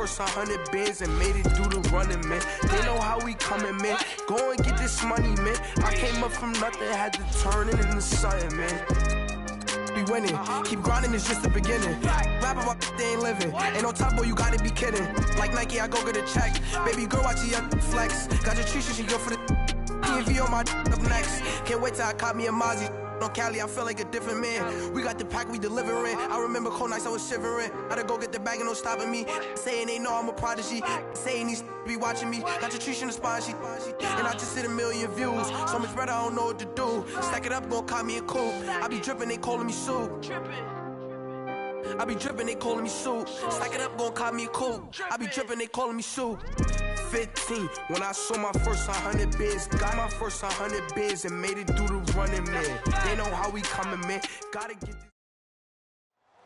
first 100 bins and made it through the running, man. They know how we coming, man. Go and get this money, man. I came up from nothing, had to turn it into something, man. Be winning, keep grinding, it's just the beginning. Rap about they ain't living. Ain't no top boy, you gotta be kidding. Like Nike, I go get a check. Baby girl, watch your flex. Got your Trisha, she go for the PV on my up next. Can't wait till I caught me a Mozzie. On Cali, I feel like a different man. We got the pack, we delivering. I remember cold nights, I was shivering. Gotta go get the bag and no stopping me. Saying they know I'm a prodigy. Saying these be watching me. Got your Trisha in the spine, she and I just hit 1 million views. So much better, I don't know what to do. Stack it up, gon' call me a coupe. I be dripping, they calling me soup. I be dripping, they calling me soup. Stack it up, gon' call me a coupe. I be dripping, they calling me soup. 15, when I saw my first 100 bins. Got my first 100 bins and made it through the running, man. They know how we coming, man. Gotta get this.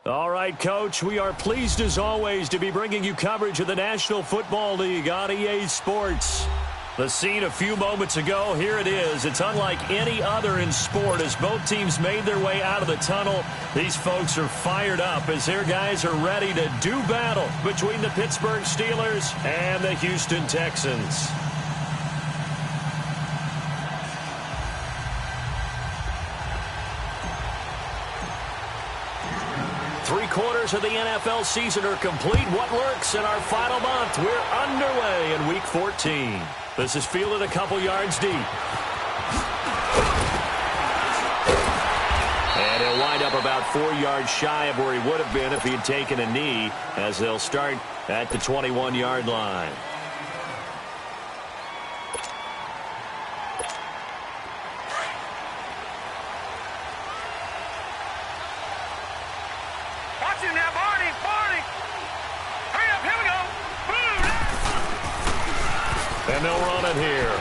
All right, Coach, we are pleased as always to be bringing you coverage of the National Football League on EA Sports. The scene a few moments ago, here it is. It's unlike any other in sport as both teams made their way out of the tunnel. These folks are fired up as their guys are ready to do battle between the Pittsburgh Steelers and the Houston Texans. Three-quarters of the NFL season are complete. What works in our final month? We're underway in Week 14. This is fielded a couple yards deep. And he'll wind up about 4 yards shy of where he would have been if he had taken a knee, as they'll start at the 21-yard line. Watch him now, Barney! Hurry up, here we go! And they'll run it here.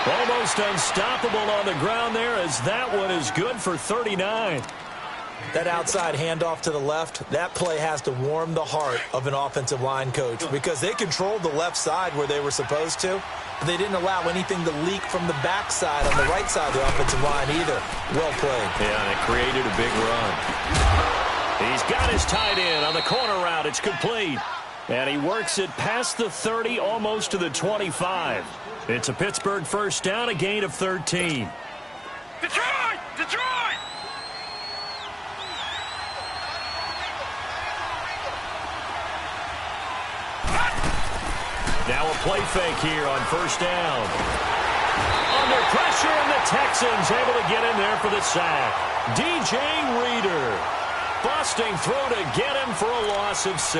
Almost unstoppable on the ground there, as that one is good for 39. That outside handoff to the left, that play has to warm the heart of an offensive line coach because they controlled the left side where they were supposed to. But they didn't allow anything to leak from the backside on the right side of the offensive line either. Well played. Yeah, and it created a big run. He's got his tight end on the corner route. It's complete. And he works it past the 30, almost to the 25. It's a Pittsburgh first down, a gain of 13. Detroit! Detroit! Now a play fake here on first down. Under pressure, and the Texans able to get in there for the sack. DJ Reader. Busting through to get him for a loss of 6.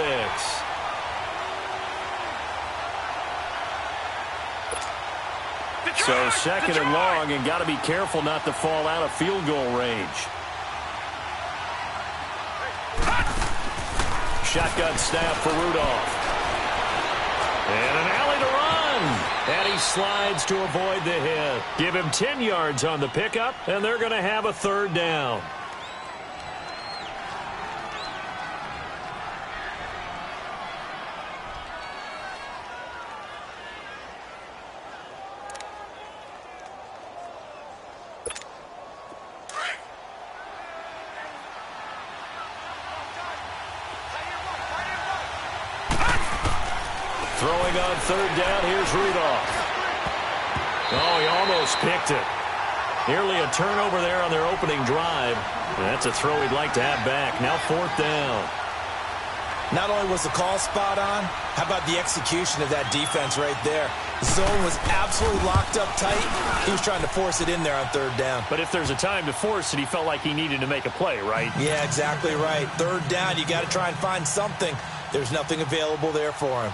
So second and long, and got to be careful not to fall out of field goal range. Shotgun snap for Rudolph. And an alley to run. And he slides to avoid the hit. Give him 10 yards on the pickup, and they're going to have a third down. Throwing on third down, here's Rudolph. Oh, he almost picked it. Nearly a turnover there on their opening drive. That's a throw he'd like to have back. Now fourth down. Not only was the call spot on, how about the execution of that defense right there? The zone was absolutely locked up tight. He was trying to force it in there on third down. But if there's a time to force it, he felt like he needed to make a play, right? Yeah, exactly right. Third down, you got to try and find something. There's nothing available there for him.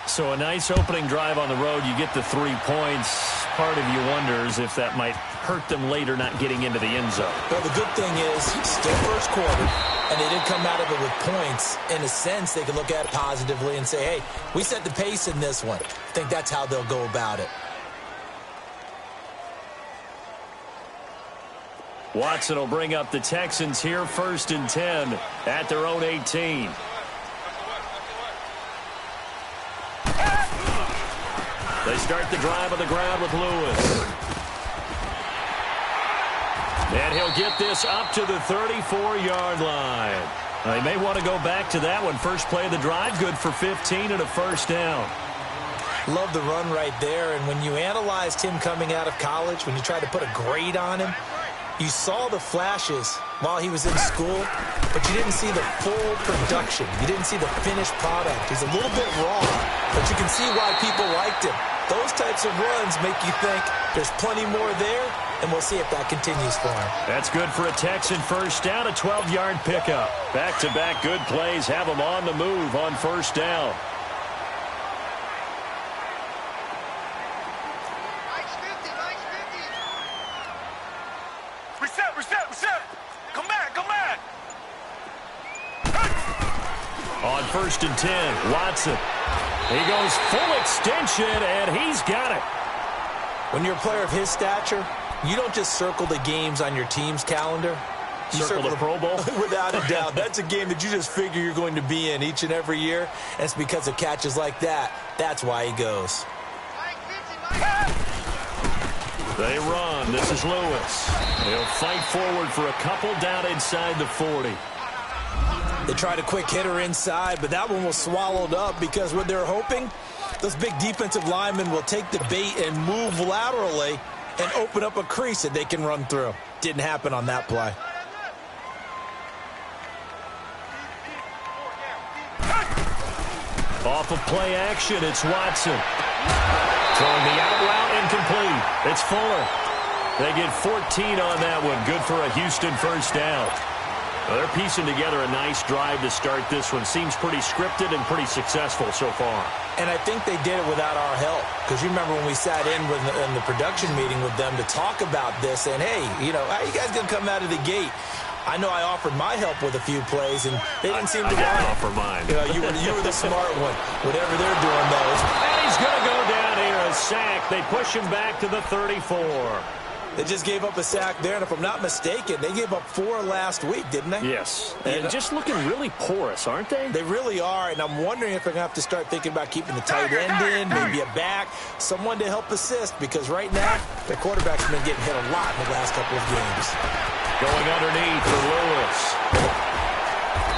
So a nice opening drive on the road. You get the 3 points. Part of you wonders if that might hurt them later not getting into the end zone. Well, the good thing is, still first quarter, and they didn't come out of it with points. In a sense, they can look at it positively and say, hey, we set the pace in this one. I think that's how they'll go about it. Watson will bring up the Texans here, first and 10 at their own 18. They start the drive on the ground with Lewis. And he'll get this up to the 34-yard line. They may want to go back to that one. First play of the drive, good for 15 and a first down. Love the run right there. And when you analyzed him coming out of college, when you tried to put a grade on him, you saw the flashes while he was in school, but you didn't see the full production. You didn't see the finished product. He's a little bit raw, but you can see why people liked him. Those types of runs make you think there's plenty more there, and we'll see if that continues for him. That's good for a Texan first down, a 12-yard pickup. Back-to-back good plays have him on the move on first down. Reset. Come back. On first and 10, Watson. He goes full extension, and he's got it. When you're a player of his stature, you don't just circle the games on your team's calendar. You circle the Pro Bowl? Without a doubt. That's a game that you just figure you're going to be in each and every year. And it's because of catches like that. That's why he goes. They run. This is Lewis. He'll fight forward for a couple down inside the 40. They tried a quick hitter inside, but that one was swallowed up because what they're hoping, those big defensive linemen will take the bait and move laterally and open up a crease that they can run through. Didn't happen on that play. Off of play action, it's Watson. Throwing the out route incomplete. It's Fuller. They get 14 on that one. Good for a Houston first down. Well, they're piecing together a nice drive to start this one. Seems pretty scripted and pretty successful so far. And I think they did it without our help. Because you remember when we sat in the production meeting with them to talk about this, and hey, you know, how you guys going to come out of the gate? I know I offered my help with a few plays, and they didn't seem to want to offer mine. You were the smart one. Whatever they're doing, though. And he's going to go down here, a sack. They push him back to the 34. They just gave up a sack there, and if I'm not mistaken, they gave up 4 last week, didn't they? Yes. And just looking really porous, aren't they? They really are, and I'm wondering if they're going to have to start thinking about keeping the tight end in, maybe a back, someone to help assist, because right now, their quarterback's been getting hit a lot in the last couple of games. Going underneath for Lewis.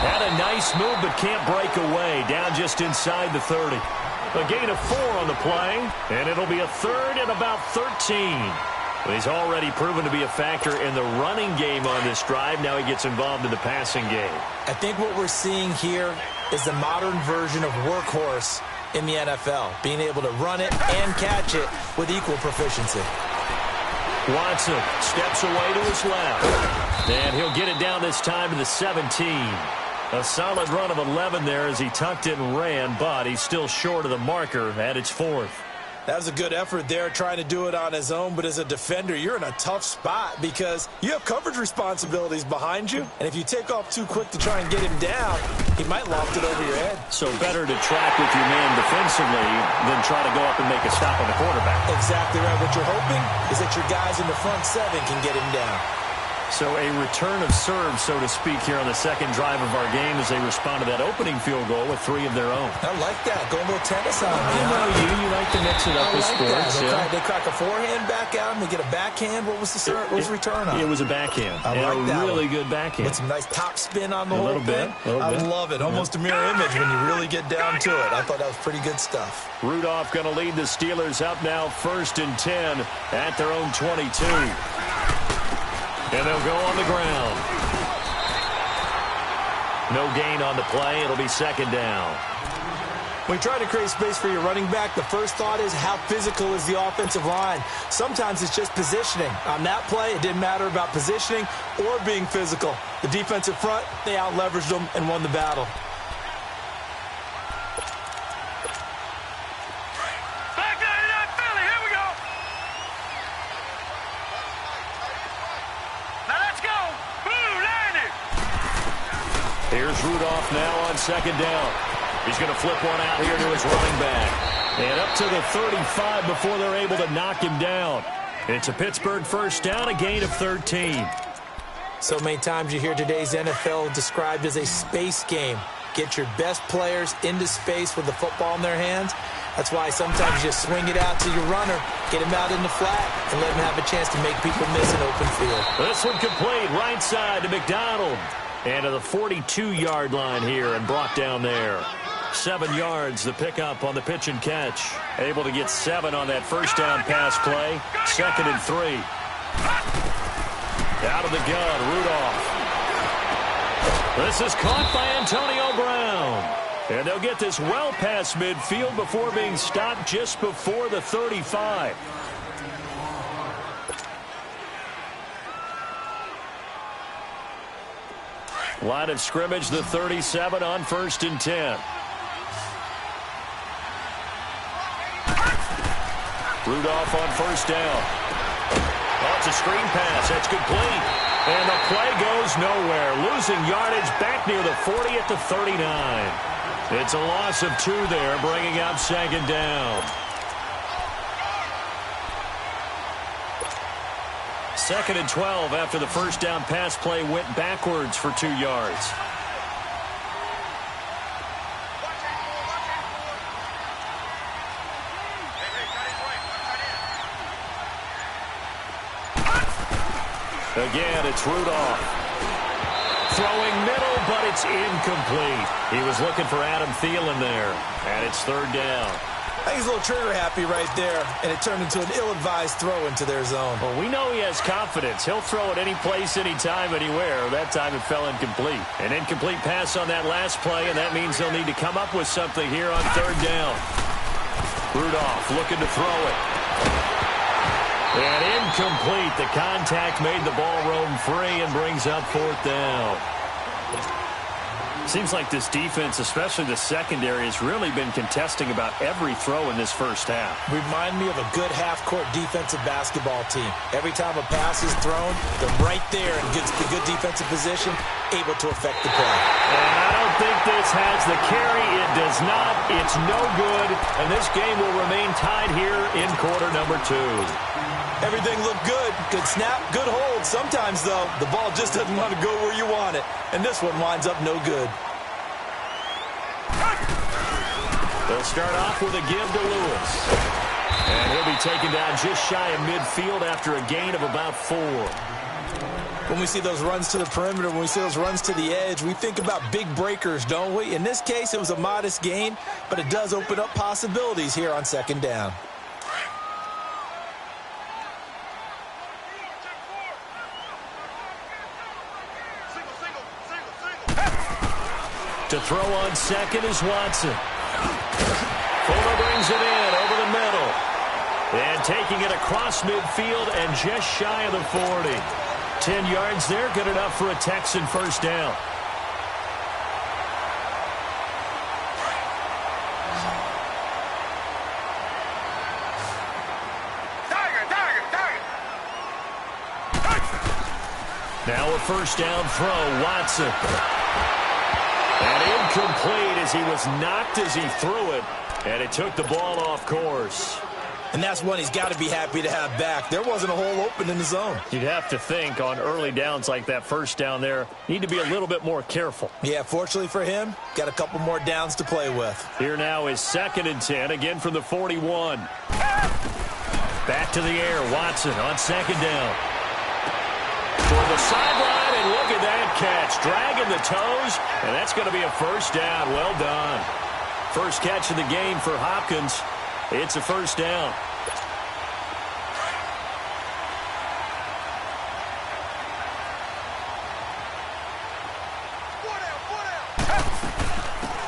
Had a nice move, but can't break away. Down just inside the 30. A gain of 4 on the play, and it'll be a third and about 13. Well, he's already proven to be a factor in the running game on this drive. Now he gets involved in the passing game. I think what we're seeing here is the modern version of workhorse in the NFL, being able to run it and catch it with equal proficiency. Watson steps away to his left, and he'll get it down this time to the 17. A solid run of 11 there as he tucked it and ran, but he's still short of the marker at its 4th. That was a good effort there, trying to do it on his own, but as a defender, you're in a tough spot because you have coverage responsibilities behind you, and if you take off too quick to try and get him down, he might loft it over your head. So better to track with your man defensively than try to go up and make a stop on the quarterback. Exactly right. What you're hoping is that your guys in the front 7 can get him down. So a return of serve, so to speak, here on the second drive of our game as they respond to that opening field goal with 3 of their own. I like that. Go a little tennis on me. I know you like to mix it up with sports. They crack a forehand back out and they get a backhand. What was the return on? It was a backhand. I like that. Really good backhand. With some nice top spin on the whole thing. A little bit. I love it. Almost a mirror image when you really get down to it. I thought that was pretty good stuff. Rudolph going to lead the Steelers up now 1st and 10 at their own 22. And they'll go on the ground. No gain on the play. It'll be second down. When you try to create space for your running back, the first thought is how physical is the offensive line. Sometimes it's just positioning. On that play, it didn't matter about positioning or being physical. The defensive front, they out-leveraged them and won the battle. Here's Rudolph now on second down. He's going to flip one out here to his running back. And up to the 35 before they're able to knock him down. It's a Pittsburgh first down, a gain of 13. So many times you hear today's NFL described as a space game. Get your best players into space with the football in their hands, That's why sometimes you just swing it out to your runner, get him out in the flat, and let him have a chance to make people miss an open field. This one complete right side to McDonald. And to the 42-yard line here and brought down there. 7 yards, the pickup on the pitch and catch. Able to get 7 on that first down pass play. 2nd and 3. Out of the gun, Rudolph. This is caught by Antonio Brown. And they'll get this well past midfield before being stopped just before the 35. Line of scrimmage, the 37 on 1st and 10. Rudolph on 1st down. Oh, it's a screen pass. That's complete. And the play goes nowhere. Losing yardage back near the 40 at the 39. It's a loss of 2 there, bringing up 2nd down. 2nd and 12 after the first down pass play went backwards for 2 yards. Again, it's Rudolph. Throwing middle, but it's incomplete. He was looking for Adam Thielen there, and it's 3rd down. I think he's a little trigger happy right there, and it turned into an ill-advised throw into their zone. Well, we know he has confidence. He'll throw it any place, anytime, anywhere. That time it fell incomplete. An incomplete pass on that last play, and that means they'll need to come up with something here on 3rd down. Rudolph looking to throw it. And incomplete. The contact made the ball roam free and brings up 4th down. Seems like this defense, especially the secondary, has really been contesting about every throw in this first half. Remind me of a good half-court defensive basketball team. Every time a pass is thrown, they're right there and gets the good defensive position, able to affect the play. And I don't think this has the carry. It does not. It's no good. And this game will remain tied here in quarter number 2. Everything looked good. Good snap, good hold. Sometimes, though, the ball just doesn't want to go where you want it. And this one winds up no good. They'll start off with a give to Lewis. And he'll be taken down just shy of midfield after a gain of about 4. When we see those runs to the perimeter, when we see those runs to the edge, we think about big breakers, don't we? In this case, it was a modest gain, but it does open up possibilities here on 2nd down. To throw on 2nd is Watson. Fuller brings it in over the middle. And taking it across midfield and just shy of the 40. 10 yards there, good enough for a Texan first down. Now a first down throw, Watson. And incomplete as he was knocked as he threw it. And it took the ball off course. And that's one he's got to be happy to have back. There wasn't a hole open in the zone. You'd have to think on early downs like that first down there, need to be a little bit more careful. Yeah, fortunately for him, got a couple more downs to play with. Here now is 2nd and 10, again from the 41. Back to the air, Watson on 2nd down. For the sideline, and look at that catch. Dragging the toes, and that's going to be a first down. Well done. First catch of the game for Hopkins. It's a first down.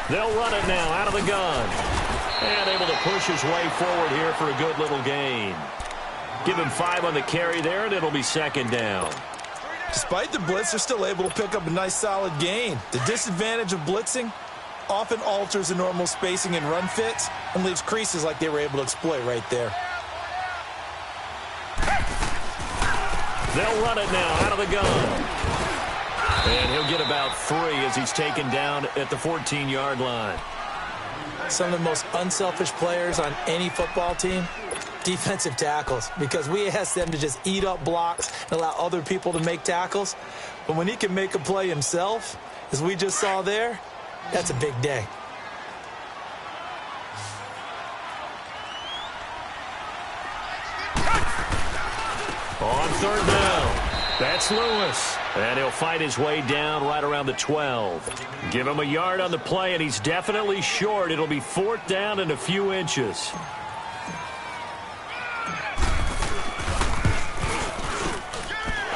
They'll run it now out of the gun. And able to push his way forward here for a good little gain. Give him 5 on the carry there, and it'll be 2nd down. Despite the blitz, they're still able to pick up a nice solid gain. The disadvantage of blitzing often alters the normal spacing and run fits and leaves creases like they were able to exploit right there. They'll run it now out of the gun. And he'll get about 3 as he's taken down at the 14-yard line. Some of the most unselfish players on any football team, defensive tackles, because we ask them to just eat up blocks and allow other people to make tackles. But when he can make a play himself, as we just saw there, that's a big day. third down. That's Lewis. And he'll fight his way down right around the 12. Give him a yard on the play, and he's definitely short. It'll be fourth down and a few inches.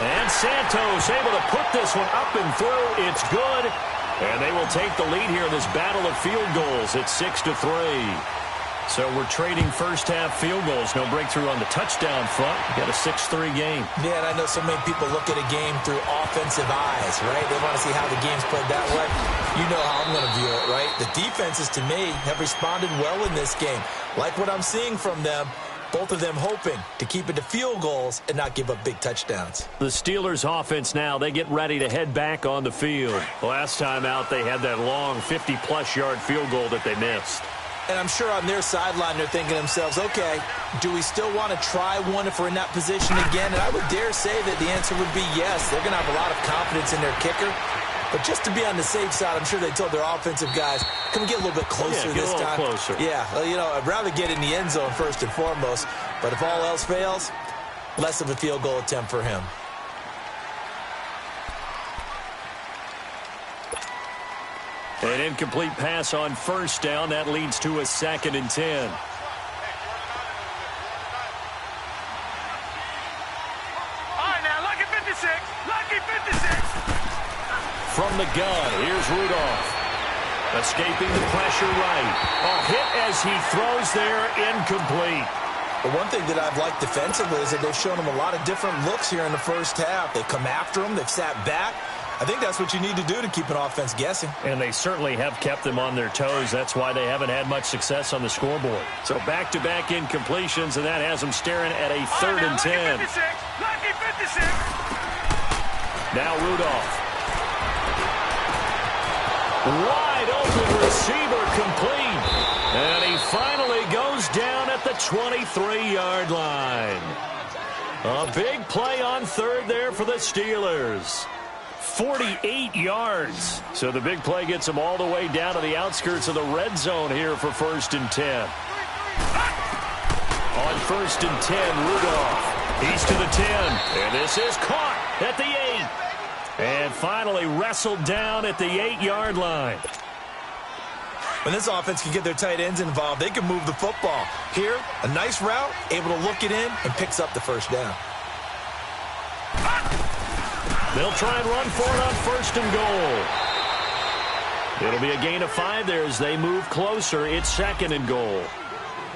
And Santos able to put this one up and through. It's good. And they will take the lead here in this battle of field goals at 6-3. So we're trading first-half field goals. No breakthrough on the touchdown front. We got a 6-3 game. Yeah, and I know so many people look at a game through offensive eyes, right? They want to see how the game's played that way. You know how I'm going to view it, right? The defenses, to me, have responded well in this game. Like what I'm seeing from them. Both of them hoping to keep it to field goals and not give up big touchdowns. The Steelers' offense now, they get ready to head back on the field. Last time out, they had that long 50-plus yard field goal that they missed. And I'm sure on their sideline they're thinking to themselves, okay, do we still want to try one if we're in that position again? And I would dare say that the answer would be yes. They're going to have a lot of confidence in their kicker. But just to be on the safe side, I'm sure they told their offensive guys, can we get a little bit closer this time? Closer. Yeah, well, you know, I'd rather get in the end zone first and foremost. But if all else fails, less of a field goal attempt for him. An incomplete pass on first down. That leads to a 2nd and 10. All right, now, lucky 56. Lucky 56. From the gun, here's Rudolph. Escaping the pressure right. A hit as he throws there, incomplete. But one thing that I've liked defensively is that they've shown him a lot of different looks here in the first half. They've come after him. They've sat back. I think that's what you need to do to keep an offense guessing. And they certainly have kept them on their toes. That's why they haven't had much success on the scoreboard. So back-to-back incompletions, and that has them staring at a 3rd and 10. Lucky 56. Now Rudolph. Wide open receiver complete. And he finally goes down at the 23-yard line. A big play on 3rd there for the Steelers. 48 yards. So the big play gets them all the way down to the outskirts of the red zone here for 1st and 10. On 1st and 10, Rudolph. He's to the 10. And this is caught at the 8. And finally wrestled down at the 8-yard line. When this offense can get their tight ends involved, they can move the football. Here, a nice route, able to look it in, and picks up the first down. They'll try and run for it on 1st and goal. It'll be a gain of 5 there as they move closer. It's 2nd and goal.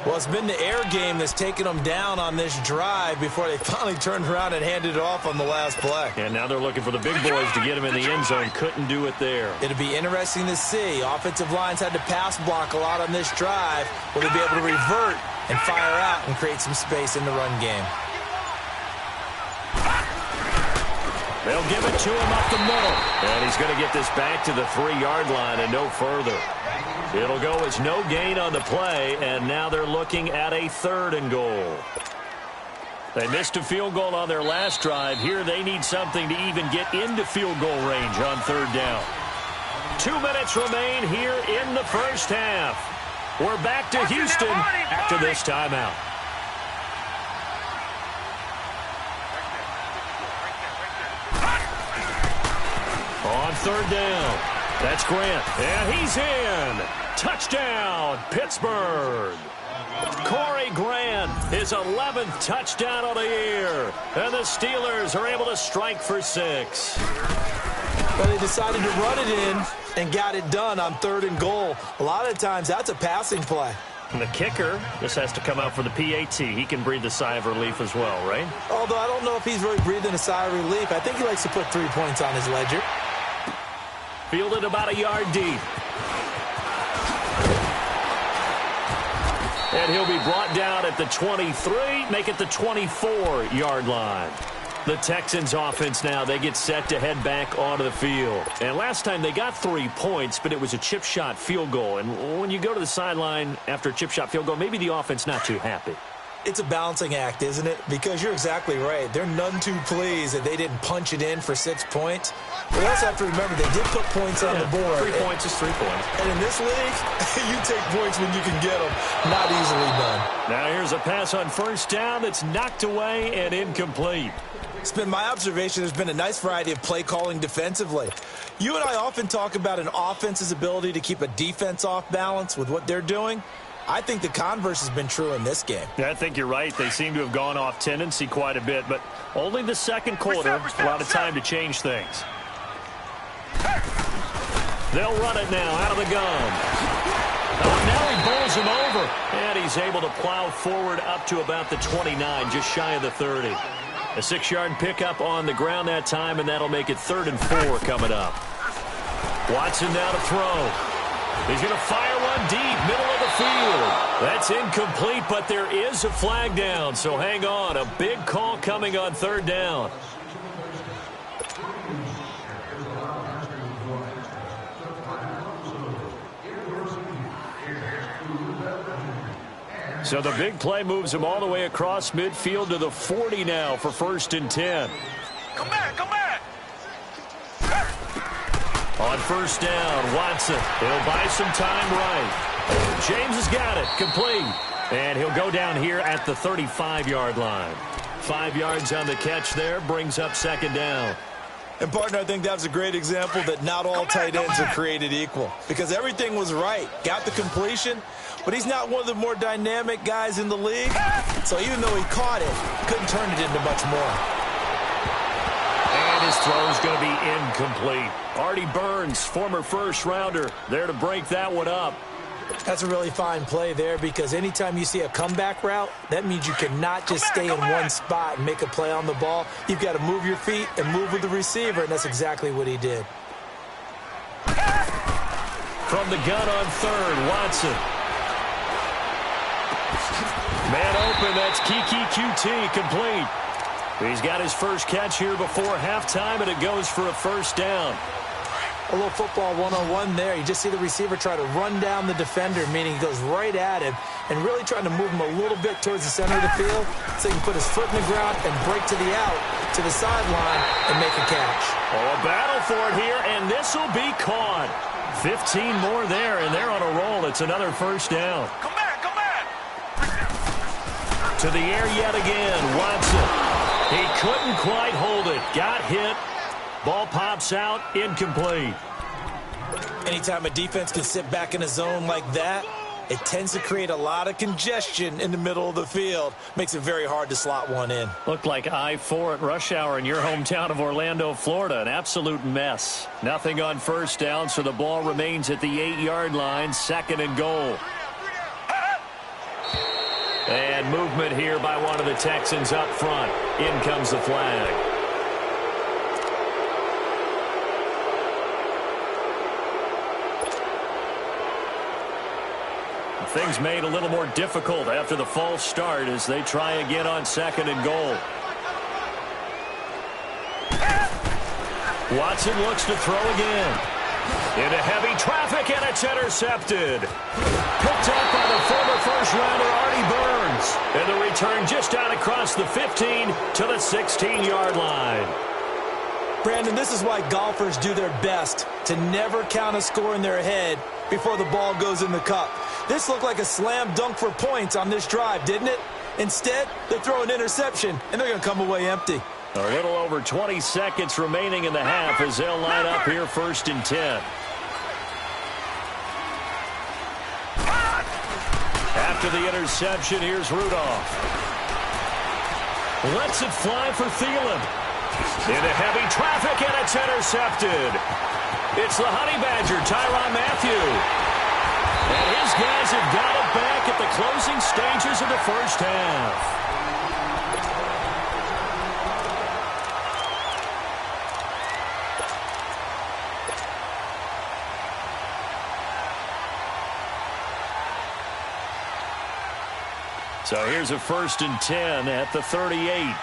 Well, it's been the air game that's taken them down on this drive before they finally turned around and handed it off on the last play. And now they're looking for the big boys to get them in the end zone. Couldn't do it there. It'll be interesting to see. Offensive lines had to pass block a lot on this drive. Will they be able to revert and fire out and create some space in the run game? They'll give it to him up the middle. And he's going to get this back to the 3-yard line and no further. It'll go as no gain on the play, and now they're looking at a 3rd and goal. They missed a field goal on their last drive. Here they need something to even get into field goal range on 3rd down. 2 minutes remain here in the first half. We're back to Houston after this timeout. On 3rd down, that's Grant, and he's in. Touchdown, Pittsburgh. Corey Grant, his 11th touchdown of the year, and the Steelers are able to strike for 6. Well, they decided to run it in and got it done on 3rd and goal. A lot of times, that's a passing play. And the kicker just has to come out for the PAT. He can breathe a sigh of relief as well, right? Although I don't know if he's really breathing a sigh of relief. I think he likes to put 3 points on his ledger. Fielded about a yard deep. And he'll be brought down at the 23, make it the 24-yard line. The Texans offense now, they get set to head back onto the field. And last time they got 3 points, but it was a chip shot field goal. And when you go to the sideline after a chip shot field goal, maybe the offense not too happy. It's a balancing act, isn't it? Because you're exactly right. They're none too pleased that they didn't punch it in for 6 points. But also have to remember they did put points on the board. 3 points is 3 points. And in this league, you take points when you can get them. Not easily done. Now here's a pass on 1st down that's knocked away and incomplete. It's been my observation there's been a nice variety of play calling defensively. You and I often talk about an offense's ability to keep a defense off balance with what they're doing. I think the converse has been true in this game. Yeah, I think you're right. They seem to have gone off tendency quite a bit, but only the second quarter, a lot of time to change things. They'll run it now out of the gun. Oh, now he bowls him over, and he's able to plow forward up to about the 29, just shy of the 30. A 6-yard pickup on the ground that time, and that'll make it 3rd and 4 coming up. Watson now to throw. He's going to fire one deep, middle of the field. That's incomplete, but there is a flag down, so hang on. A big call coming on 3rd down. So the big play moves him all the way across midfield to the 40 now for 1st and 10. Come back, come back. On 1st down, Watson. He'll buy some time right. James has got it. Complete. And he'll go down here at the 35-yard line. 5 yards on the catch there. Brings up 2nd down. And, partner, I think that was a great example that not all tight ends are created equal. Because everything was right. Got the completion, but he's not one of the more dynamic guys in the league. So even though he caught it, couldn't turn it into much more. And his throw is going to be incomplete. Artie Burns, former first-rounder, there to break that one up. That's a really fine play there because anytime you see a comeback route, that means you cannot just stay in one spot and make a play on the ball. You've got to move your feet and move with the receiver, and that's exactly what he did. From the gun on 3rd, Watson. Man open, that's Kiki QT, complete. He's got his first catch here before halftime, and it goes for a 1st down. A little football one-on-one there. You just see the receiver try to run down the defender, meaning he goes right at him and really trying to move him a little bit towards the center of the field so he can put his foot in the ground and break to the out, to the sideline, and make a catch. Oh, a battle for it here, and this will be caught. 15 more there, and they're on a roll. It's another 1st down. Come back, come back. To the air yet again, Watson. He couldn't quite hold it. Got hit. Ball pops out, incomplete. Anytime a defense can sit back in a zone like that, it tends to create a lot of congestion in the middle of the field. Makes it very hard to slot one in. Looked like I-4 at rush hour in your hometown of Orlando, Florida. An absolute mess. Nothing on 1st down, so the ball remains at the 8-yard line, 2nd and goal. And movement here by one of the Texans up front. In comes the flag. Things made a little more difficult after the false start as they try again on 2nd and goal. Watson looks to throw again. Into heavy traffic, and it's intercepted. Picked up by the former first-rounder Artie Burns. And the return just out across the 15 to the 16-yard line. Brandon, this is why golfers do their best to never count a score in their head before the ball goes in the cup. This looked like a slam dunk for points on this drive, didn't it? Instead, they throw an interception, and they're going to come away empty. A little over 20 seconds remaining in the half as they'll line up here 1st and 10. After the interception, here's Rudolph. Lets it fly for Thielen. Into heavy traffic, and it's intercepted. It's the Honey Badger, Tyrann Mathieu. And his guys have got it back at the closing stages of the 1st half. So here's a 1st and 10 at the 38.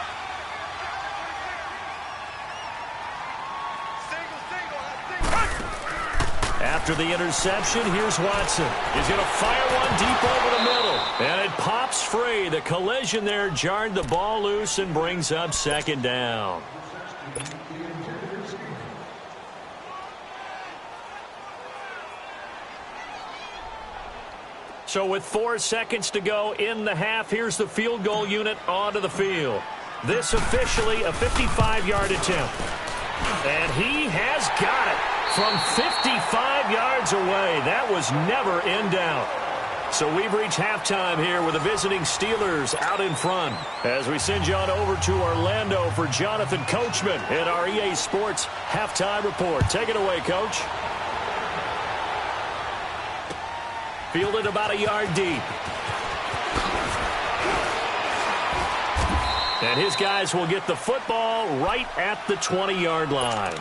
After the interception, here's Watson. He's going to fire one deep over the middle. And it pops free. The collision there jarred the ball loose and brings up 2nd down. So with 4 seconds to go in the half, here's the field goal unit onto the field. This officially a 55-yard attempt. And he has got it from 55 yards away. That was never in doubt. So we've reached halftime here with the visiting Steelers out in front. As we send you on over to Orlando for Jonathan Coachman in our EA Sports Halftime Report. Take it away, Coach. Fielded about a yard deep. And his guys will get the football right at the 20-yard line.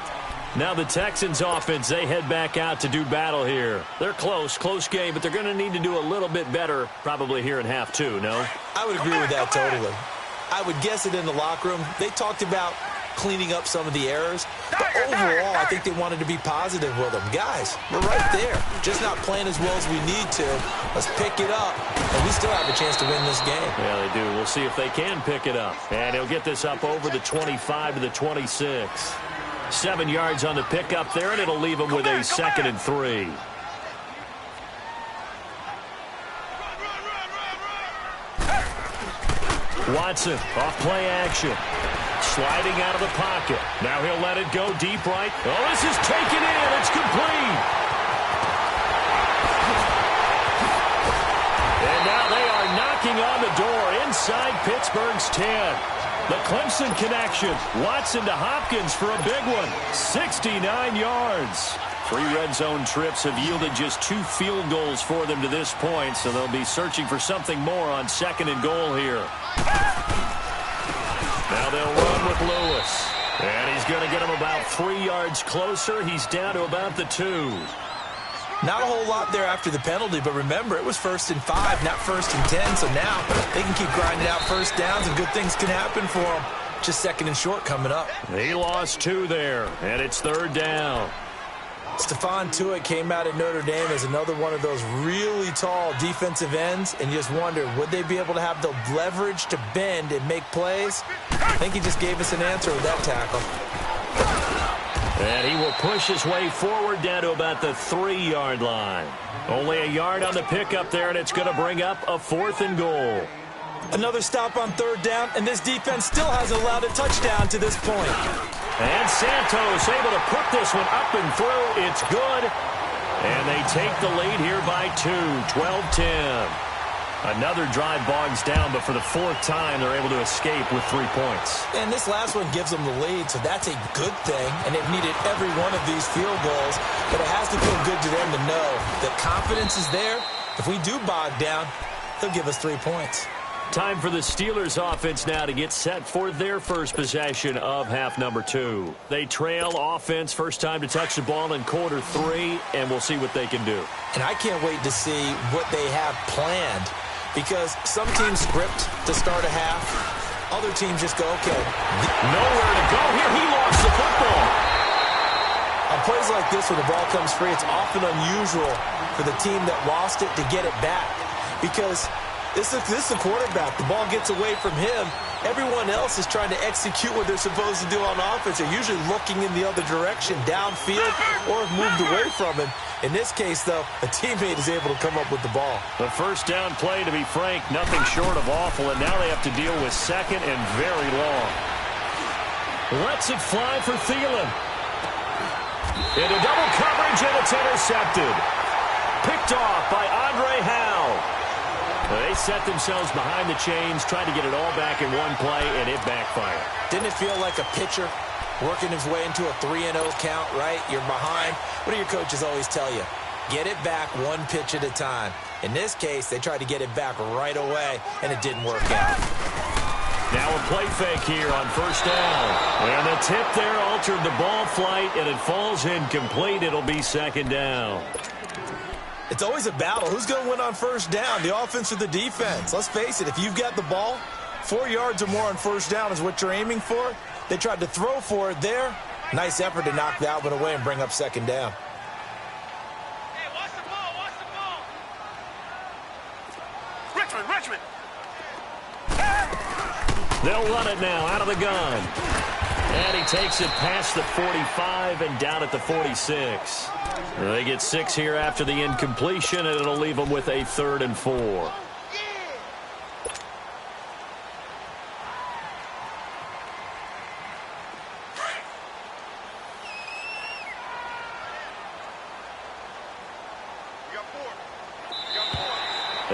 Now the Texans offense, they head back out to do battle here. They're close game, but they're going to need to do a little bit better probably here in half two, no? I would agree with that totally. I would guess it in the locker room. They talked about cleaning up some of the errors, but overall, I think they wanted to be positive with them. Guys, we're right there. Just not playing as well as we need to. Let's pick it up, and we still have a chance to win this game. Yeah, they do. We'll see if they can pick it up. And he'll get this up over the 25 to the 26. 7 yards on the pickup there, and it'll leave him with a 2nd and 3. Watson, off play action. Sliding out of the pocket. Now he'll let it go deep right. Oh, this is taken in. It's complete. And now they are knocking on the door inside Pittsburgh's 10. The Clemson connection. Watson to Hopkins for a big one. 69 yards. 3 red zone trips have yielded just 2 field goals for them to this point, so they'll be searching for something more on 2nd and goal here. Now they'll run with Lewis. And he's going to get him about 3 yards closer. He's down to about the 2. Not a whole lot there after the penalty, but remember, it was 1st and 5, not 1st and 10, so now they can keep grinding out first downs and good things can happen for them. Just 2nd and short coming up. He lost 2 there, and it's 3rd down. Stephon Tuitt came out at Notre Dame as another one of those really tall defensive ends, and you just wonder, would they be able to have the leverage to bend and make plays? I think he just gave us an answer with that tackle. And he will push his way forward down to about the 3-yard line. Only a yard on the pickup there, and it's going to bring up a 4th and goal. Another stop on 3rd down, and this defense still hasn't allowed a touchdown to this point. And Santos able to put this one up and through. It's good. And they take the lead here by 2, 12-10. Another drive bogs down, but for the 4th time, they're able to escape with 3 points. And this last one gives them the lead, so that's a good thing. And they've needed every one of these field goals, but it has to feel good to them to know that confidence is there. If we do bog down, they'll give us 3 points. Time for the Steelers offense now to get set for their first possession of half number 2. They trail offense, first time to touch the ball in quarter 3, and we'll see what they can do. And I can't wait to see what they have planned, because some teams script to start a half. Other teams just go, okay. Nowhere to go here. He lost the football. On plays like this where the ball comes free, it's often unusual for the team that lost it to get it back, because this is the quarterback. The ball gets away from him. Everyone else is trying to execute what they're supposed to do on offense. They're usually looking in the other direction, downfield, or have moved away from him. In this case, though, a teammate is able to come up with the ball. The first down play, to be frank, nothing short of awful, and now they have to deal with 2nd and very long. Lets it fly for Thielen. Into double coverage, and it's intercepted. Picked off by Andre Howe. They set themselves behind the chains, trying to get it all back in one play, and it backfired. Didn't it feel like a pitcher working his way into a 3-0 count, right? You're behind. What do your coaches always tell you? Get it back 1 pitch at a time. In this case, they tried to get it back right away, and it didn't work out. Now a play fake here on first down. And the tip there altered the ball flight, and it falls incomplete. It'll be 2nd down. It's always a battle. Who's going to win on first down, the offense or the defense? Let's face it, if you've got the ball, 4 yards or more on first down is what you're aiming for. They tried to throw for it there. Nice effort to knock that one away and bring up 2nd down. Hey, watch the ball, watch the ball. Richmond. They'll run it now out of the gun. And he takes it past the 45 and down at the 46. They get 6 here after the incompletion, and it'll leave them with a 3rd and 4.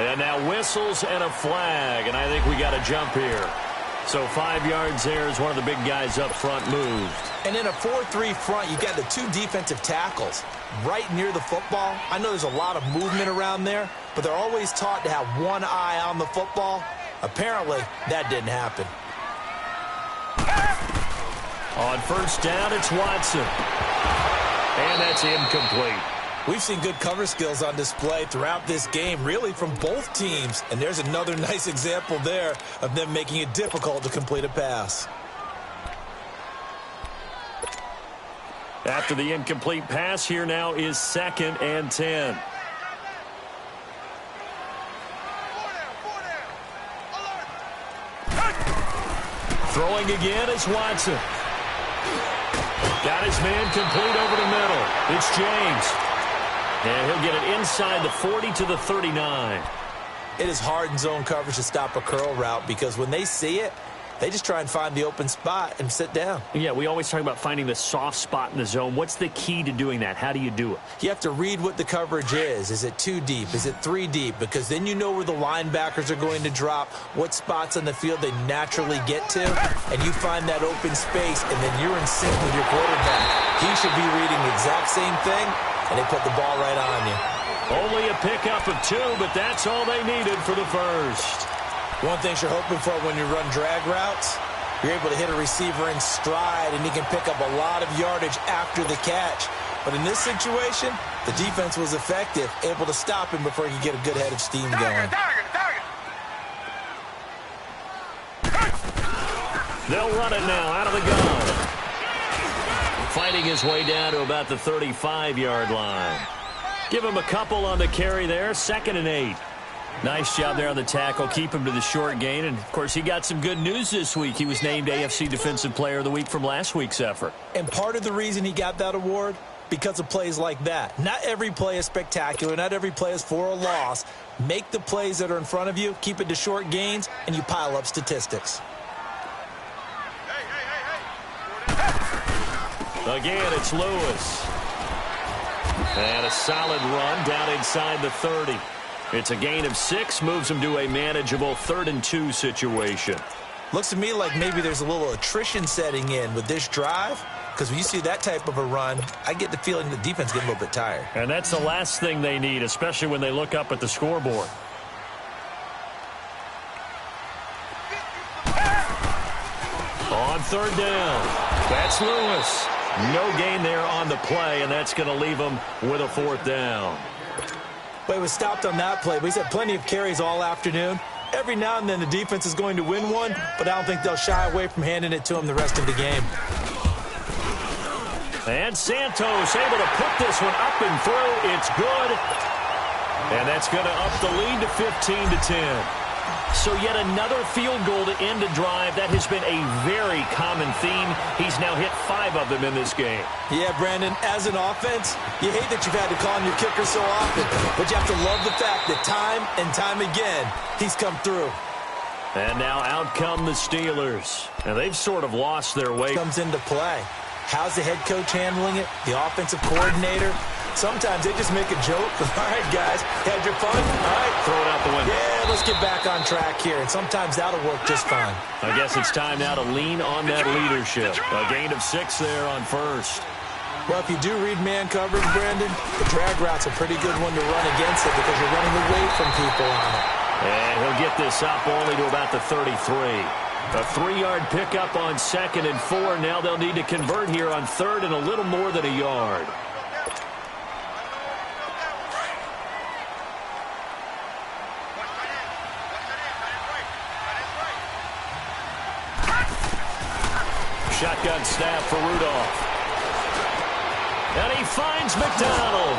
And now whistles and a flag, and I think we got a jump here. So 5 yards there as one of the big guys up front moved. And in a 4-3 front, you got the 2 defensive tackles right near the football. I know there's a lot of movement around there, but they're always taught to have one eye on the football. Apparently, that didn't happen. On first down, it's Watson. And that's incomplete. We've seen good cover skills on display throughout this game, really from both teams. And there's another nice example there of them making it difficult to complete a pass. After the incomplete pass, here now is 2nd and 10. Throwing again is Watson. Got his man complete over the middle. It's James. And he'll get it inside the 40 to the 39. It is hard in zone coverage to stop a curl route because when they see it, they just try and find the open spot and sit down. Yeah, we always talk about finding the soft spot in the zone. What's the key to doing that? How do you do it? You have to read what the coverage is. Is it 2 deep? Is it 3 deep? Because then you know where the linebackers are going to drop, what spots on the field they naturally get to, and you find that open space, and then you're in sync with your quarterback. He should be reading the exact same thing, and they put the ball right on you. Only a pickup of 2, but that's all they needed for the first. One thing you're hoping for when you run drag routes, you're able to hit a receiver in stride, and he can pick up a lot of yardage after the catch. But in this situation, the defense was effective, able to stop him before he could get a good head of steam going. They'll run it now out of the gun. Fighting his way down to about the 35-yard line. Give him a couple on the carry there, 2nd and 8. Nice job there on the tackle. Keep him to the short gain. And, of course, he got some good news this week. He was named AFC Defensive Player of the Week from last week's effort. And part of the reason he got that award, because of plays like that. Not every play is spectacular. Not every play is for a loss. Make the plays that are in front of you, keep it to short gains, and you pile up statistics. Again, it's Lewis. And a solid run down inside the 30. It's a gain of 6, moves him to a manageable 3rd and 2 situation. Looks to me like maybe there's a little attrition setting in with this drive, because when you see that type of a run, I get the feeling the defense getting a little bit tired. And that's the last thing they need, especially when they look up at the scoreboard. On 3rd down, that's Lewis. No gain there on the play, and that's going to leave him with a 4th down. Well, he was stopped on that play, but he's had plenty of carries all afternoon. Every now and then the defense is going to win one, but I don't think they'll shy away from handing it to him the rest of the game. And Santos able to put this one up and through. It's good. And that's going to up the lead to 15 to 10. So yet another field goal to end a drive. That has been a very common theme. He's now hit 5 of them in this game. Yeah, Brandon, as an offense, you hate that you've had to call on your kicker so often, but you have to love the fact that time and time again, he's come through. And now out come the Steelers. And they've sort of lost their way. Comes into play. How's the head coach handling it? The offensive coordinator? Sometimes they just make a joke. All right, guys, had your fun? All right. Throw it out the window. Yeah, let's get back on track here. And sometimes that'll work just fine. I guess it's time now to lean on that leadership. A gain of 6 there on first. Well, if you do read man coverage, Brandon, the drag route's a pretty good one to run against it because you're running away from people on it. And he'll get this up only to about the 33. A 3-yard pickup on 2nd and 4. Now they'll need to convert here on 3rd and a little more than a yard. Shotgun snap for Rudolph. And he finds McDonald.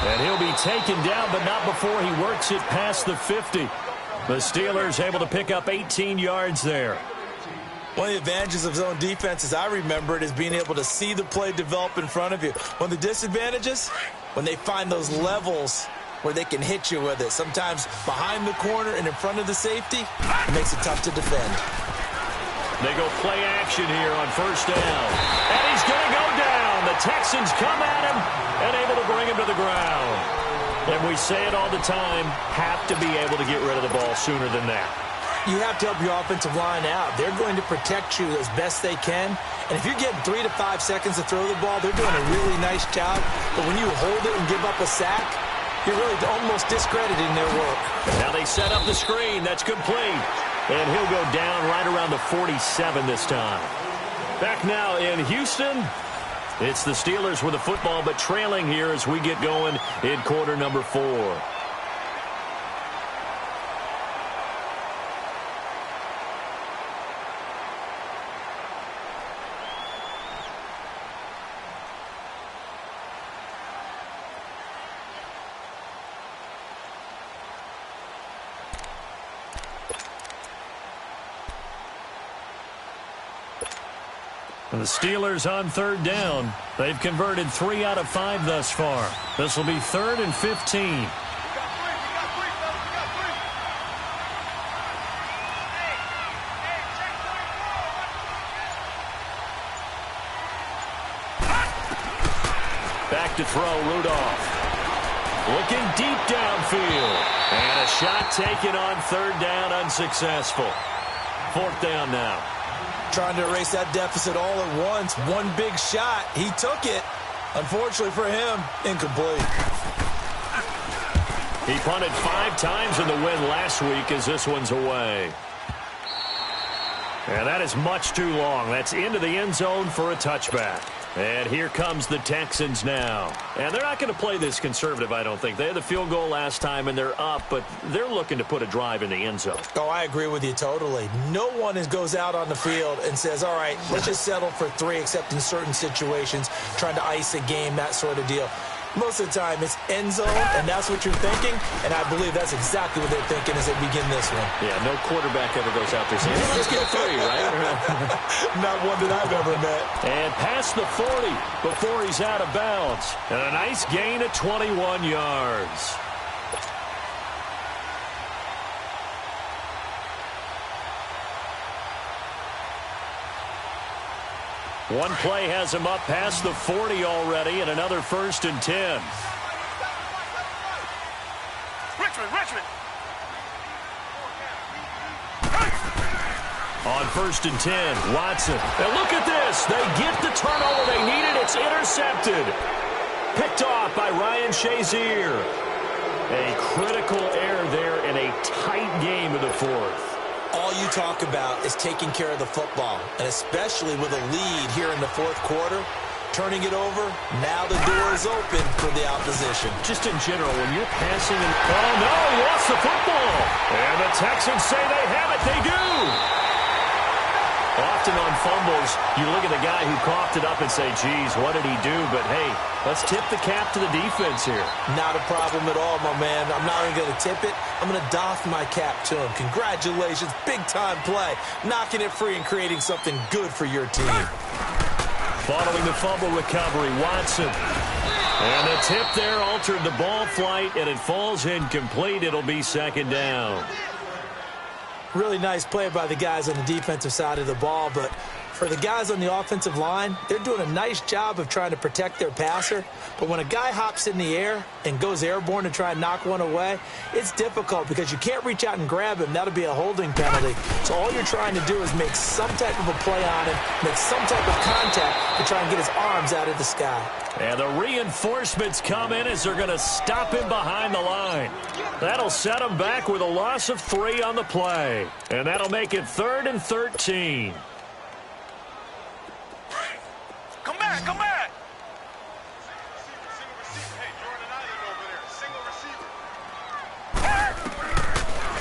And he'll be taken down, but not before he works it past the 50. The Steelers able to pick up 18 yards there. One of the advantages of zone defense, as I remember it, is being able to see the play develop in front of you. One of the disadvantages, when they find those levels where they can hit you with it. Sometimes behind the corner and in front of the safety, it makes it tough to defend. They go play action here on first down. And he's going to go down. The Texans come at him and able to bring him to the ground. And we say it all the time, have to be able to get rid of the ball sooner than that. You have to help your offensive line out. They're going to protect you as best they can. And if you're getting 3 to 5 seconds to throw the ball, they're doing a really nice job. But when you hold it and give up a sack, you're really almost discrediting their work. Now they set up the screen. That's complete. And he'll go down right around the 47 this time. Back now in Houston, it's the Steelers with the football, but trailing here as we get going in quarter number 4. And the Steelers on third down. They've converted 3 out of 5 thus far. This will be 3rd and 15. Back to throw, Rudolph. Looking deep downfield. And a shot taken on third down, unsuccessful. 4th down now. Trying to erase that deficit all at once. One big shot. He took it. Unfortunately for him, incomplete. He punted 5 times in the win last week as this one's away. And that is much too long. That's into the end zone for a touchback. And here comes the Texans now. And they're not going to play this conservative, I don't think. They had the field goal last time, and they're up, but they're looking to put a drive in the end zone. Oh, I agree with you totally. No one goes out on the field and says, all right, let's just settle for 3, except in certain situations, trying to ice a game, that sort of deal. Most of the time, it's end zone, and that's what you're thinking, and I believe that's exactly what they're thinking as they begin this one. Yeah, no quarterback ever goes out there saying, let's get 3, right? Not one that I've ever met. And past the 40 before he's out of bounds. And a nice gain of 21 yards. One play has him up past the 40 already, and another 1st and 10. Richmond. On 1st and 10, Watson. And look at this. They get the turnover they needed. It's intercepted. Picked off by Ryan Shazier. A critical error there in a tight game of the 4th. All you talk about is taking care of the football, and especially with a lead here in the 4th quarter, turning it over, now the door is open for the opposition. Just in general, when you're passing and... Oh, no, he lost the football. And the Texans say they have it. They do. Often on fumbles, you look at the guy who coughed it up and say, geez, what did he do? But, hey, let's tip the cap to the defense here. Not a problem at all, my man. I'm not even going to tip it. I'm going to doff my cap to him. Congratulations. Big-time play. Knocking it free and creating something good for your team. Following the fumble recovery, Watson. And the tip there altered the ball flight, and it falls incomplete. It'll be 2nd down. Really nice play by the guys on the defensive side of the ball, but for the guys on the offensive line, they're doing a nice job of trying to protect their passer. But when a guy hops in the air and goes airborne to try and knock one away, it's difficult because you can't reach out and grab him. That'll be a holding penalty. So all you're trying to do is make some type of a play on him, make some type of contact to try and get his arms out of the sky. And the reinforcements come in as they're going to stop him behind the line. That'll set him back with a loss of 3 on the play. And that'll make it 3rd and 13. Come back.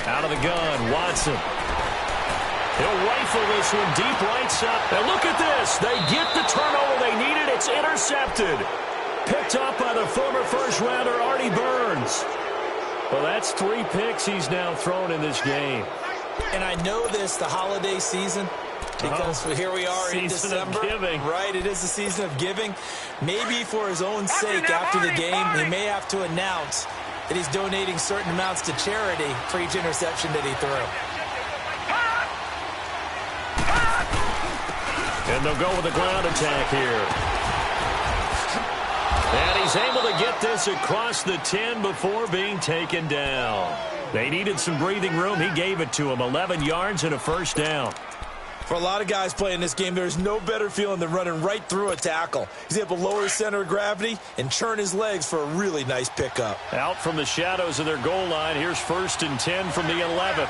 Out of the gun, Watson. He'll rifle this one deep right side. And look at this. They get the turnover they needed. It's intercepted. Picked up by the former first-rounder, Artie Burns. Well, that's 3 picks he's now thrown in this game. And I know this, the holiday season, because here we are in December. Season of giving. Right, it is the season of giving. Maybe for his own sake after the game, he may have to announce that he's donating certain amounts to charity for each interception that he threw. And they'll go with a ground attack here. And he's he's able to get this across the 10 before being taken down. They needed some breathing room. He gave it to him. 11 yards and a first down. For a lot of guys playing this game, there's no better feeling than running right through a tackle. He's able to lower his center of gravity and churn his legs for a really nice pickup. Out from the shadows of their goal line. Here's 1st and 10 from the 11.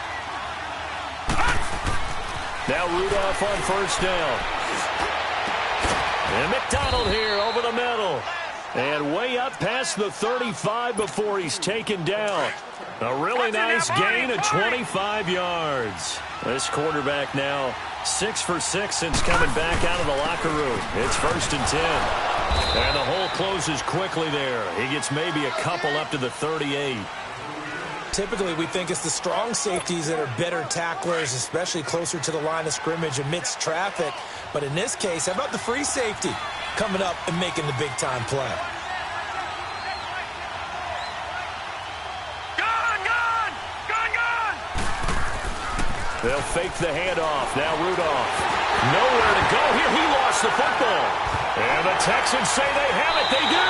Now Rudolph on first down. And McDonald here over the middle. And way up past the 35 before he's taken down. A really nice gain of 25 yards. This quarterback now 6 for 6 since coming back out of the locker room. It's 1st and 10. And the hole closes quickly there. He gets maybe a couple up to the 38. Typically, we think it's the strong safeties that are better tacklers, especially closer to the line of scrimmage amidst traffic. But in this case, how about the free safety coming up and making the big-time play? They'll fake the handoff. Now Rudolph. Nowhere to go here. He lost the football. And the Texans say they have it. They do.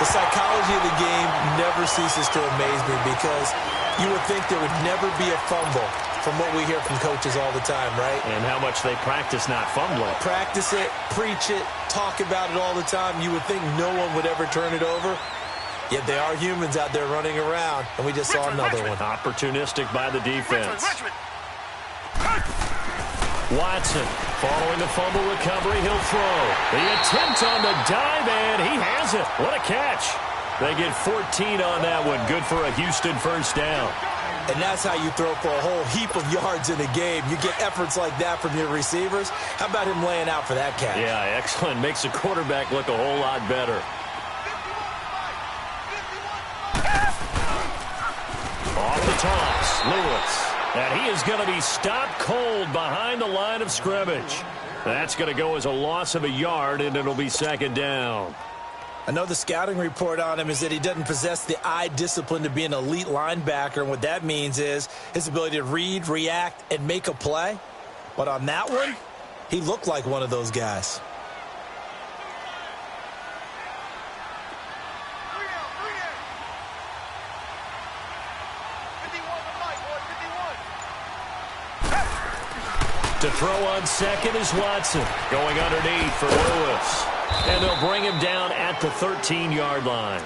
The psychology of the game never ceases to amaze me because you would think there would never be a fumble from what we hear from coaches all the time, right? And how much they practice not fumbling. Practice it, preach it, talk about it all the time. You would think no one would ever turn it over. Yet they are humans out there running around, and we just saw another one. Opportunistic by the defense. Watson following the fumble recovery. He'll throw. The attempt on the dive, and he has it. What a catch. They get 14 on that one. Good for a Houston first down. And that's how you throw for a whole heap of yards in a game. You get efforts like that from your receivers. How about him laying out for that catch? Yeah, excellent. Makes the quarterback look a whole lot better. Off the toss, Lewis. And he is going to be stopped cold behind the line of scrimmage. That's going to go as a loss of a yard, and it'll be 2nd down. I know the scouting report on him is that he doesn't possess the eye discipline to be an elite linebacker, and what that means is his ability to read, react, and make a play. But on that one, he looked like one of those guys. To throw on second is Watson. Going underneath for Lewis. And they'll bring him down at the 13-yard line.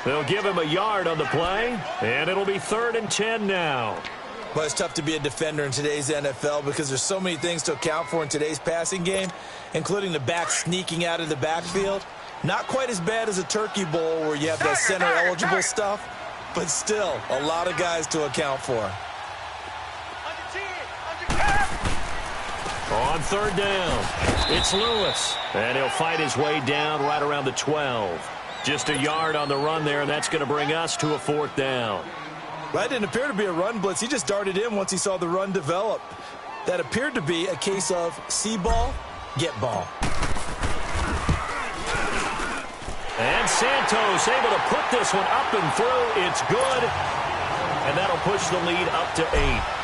They'll give him a yard on the play, and it'll be 3rd and 10 now. Well, it's tough to be a defender in today's NFL because there's so many things to account for in today's passing game, including the back sneaking out of the backfield. Not quite as bad as a turkey bowl where you have that center-eligible stuff, but still a lot of guys to account for. On 3rd down, it's Lewis. And he'll fight his way down right around the 12. Just a yard on the run there, and that's going to bring us to a 4th down. That didn't appear to be a run blitz. He just darted in once he saw the run develop. That appeared to be a case of see ball, get ball. And Santos able to put this one up and through. It's good. And that'll push the lead up to 8.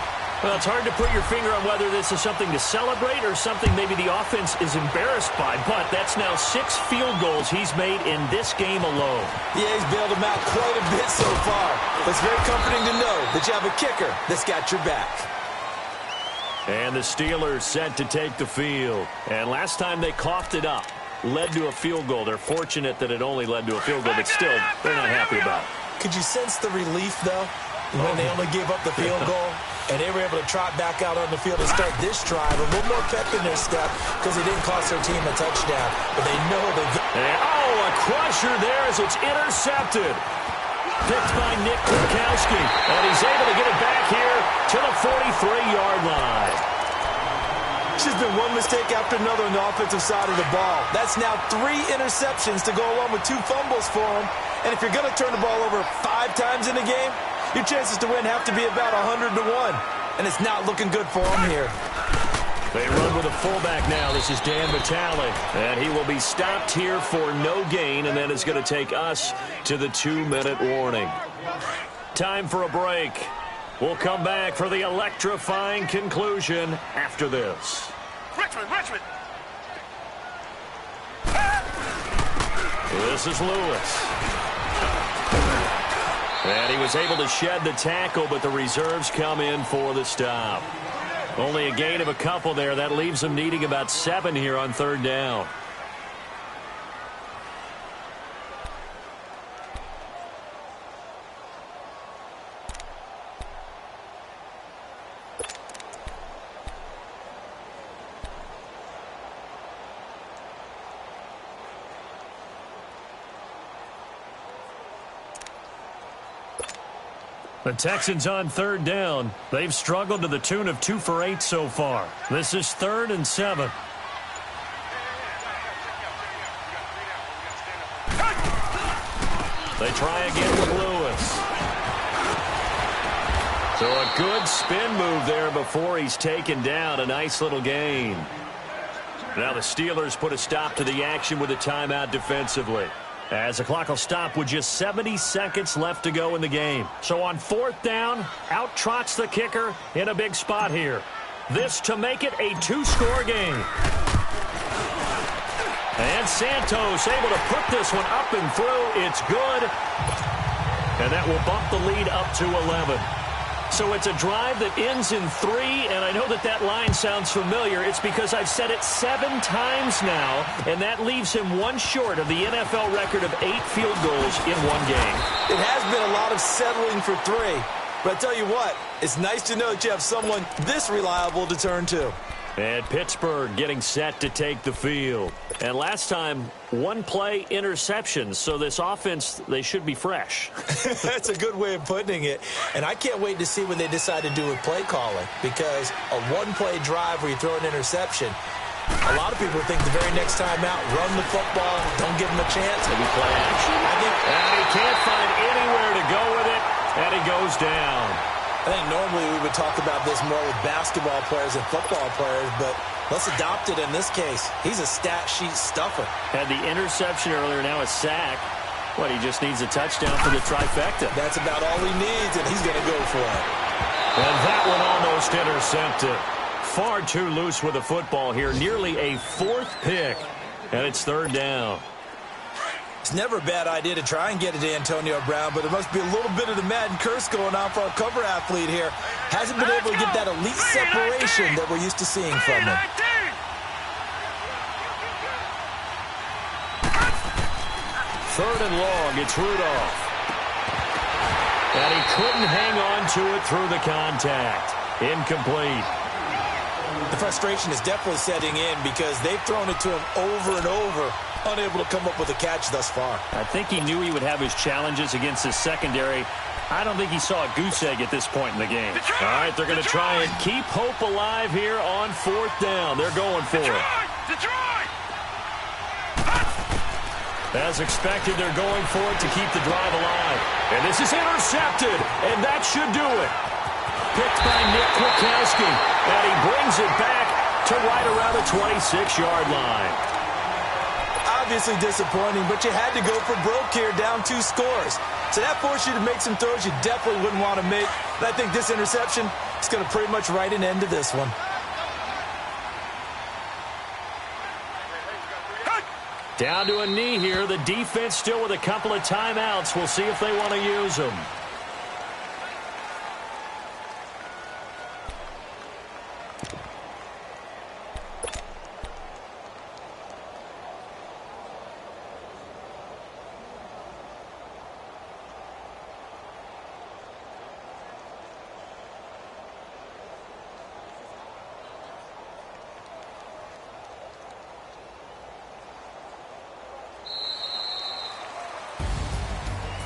Well, it's hard to put your finger on whether this is something to celebrate or something maybe the offense is embarrassed by, but that's now 6 field goals he's made in this game alone. Yeah, he's bailed them out quite a bit so far. It's very comforting to know that you have a kicker that's got your back. And the Steelers set to take the field. And last time they coughed it up, led to a field goal. They're fortunate that it only led to a field goal, but still, they're not happy about it. Could you sense the relief, though, when they only gave up the field goal? And they were able to trot back out on the field and start this drive. A little more pep in their step because it didn't cost their team a touchdown. But they know they've... a crusher there as it's intercepted. Picked by Nick Kurkowski. And he's able to get it back here to the 43-yard line. It's just been one mistake after another on the offensive side of the ball. That's now 3 interceptions to go along with 2 fumbles for him. And if you're going to turn the ball over 5 times in a game, your chances to win have to be about 100 to 1. And it's not looking good for him here. They run with a fullback now. This is Dan Vitale. And he will be stopped here for no gain. And then it's going to take us to the 2-minute warning. Time for a break. We'll come back for the electrifying conclusion after this. Richmond. This is Lewis. And he was able to shed the tackle, but the reserves come in for the stop. Only a gain of a couple there. That leaves them needing about 7 here on 3rd down. The Texans on 3rd down. They've struggled to the tune of 2 for 8 so far. This is 3rd and 7. They try again with Lewis. So a good spin move there before he's taken down. A nice little gain. Now the Steelers put a stop to the action with a timeout defensively, as the clock will stop with just 70 seconds left to go in the game. So on 4th down, out trots the kicker in a big spot here. This to make it a 2-score game. And Santos able to put this one up and through. It's good. And that will bump the lead up to 11. So it's a drive that ends in 3, and I know that that line sounds familiar. It's because I've said it 7 times now, and that leaves him 1 short of the NFL record of 8 field goals in 1 game. It has been a lot of settling for 3, but I tell you what, it's nice to know that you have someone this reliable to turn to. And Pittsburgh getting set to take the field. And last time, 1-play interceptions, so this offense, they should be fresh. That's a good way of putting it. And I can't wait to see what they decide to do with play calling, because a 1-play drive where you throw an interception, a lot of people think the very next time out, run the football, don't give them a chance. Maybe play action. And he can't find anywhere to go with it, and he goes down. I think normally we would talk about this more with basketball players and football players, but let's adopt it in this case. He's a stat sheet stuffer. Had the interception earlier, now a sack. What, he just needs a touchdown for the trifecta. That's about all he needs, and he's going to go for it. And that one almost intercepted. Far too loose with the football here. Nearly a 4th pick, and it's 3rd down. It's never a bad idea to try and get it to Antonio Brown, but there must be a little bit of the Madden curse going on for our cover athlete here. Hasn't been able to get that elite separation that we're used to seeing from him. 3rd and long, it's Rudolph. And he couldn't hang on to it through the contact. Incomplete. The frustration is definitely setting in because they've thrown it to him over and over, unable to come up with a catch thus far. I think he knew he would have his challenges against his secondary. I don't think he saw a goose egg at this point in the game. All right, they're going to try and keep hope alive here on 4th down. They're going for it. As expected, they're going for it to keep the drive alive. And this is intercepted, and that should do it. Picked by Nick Kwiatkowski, and he brings it back to right around the 26-yard line. Obviously disappointing, but you had to go for broke here, down 2 scores. So that forced you to make some throws you definitely wouldn't want to make. And I think this interception is going to pretty much write an end to this one. Down to a knee here. The defense still with a couple of timeouts. We'll see if they want to use them.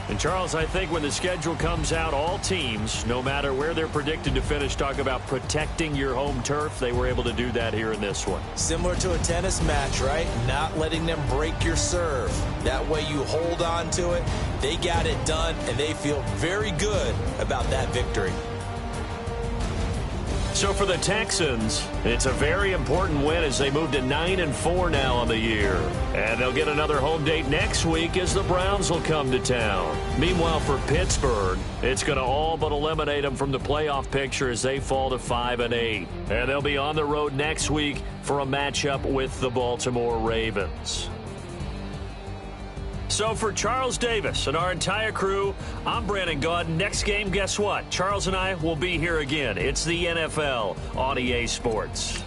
And Charles, I think when the schedule comes out, all teams, no matter where they're predicted to finish, talk about protecting your home turf. They were able to do that here in this one. Similar to a tennis match, right? Not letting them break your serve. That way you hold on to it. They got it done, and they feel very good about that victory. So for the Texans, it's a very important win as they move to 9-4 now on the year. And they'll get another home date next week as the Browns will come to town. Meanwhile, for Pittsburgh, it's going to all but eliminate them from the playoff picture as they fall to 5-8. And they'll be on the road next week for a matchup with the Baltimore Ravens. So for Charles Davis and our entire crew, I'm Brandon Gaudin. Next game, guess what? Charles and I will be here again. It's the NFL on EA Sports.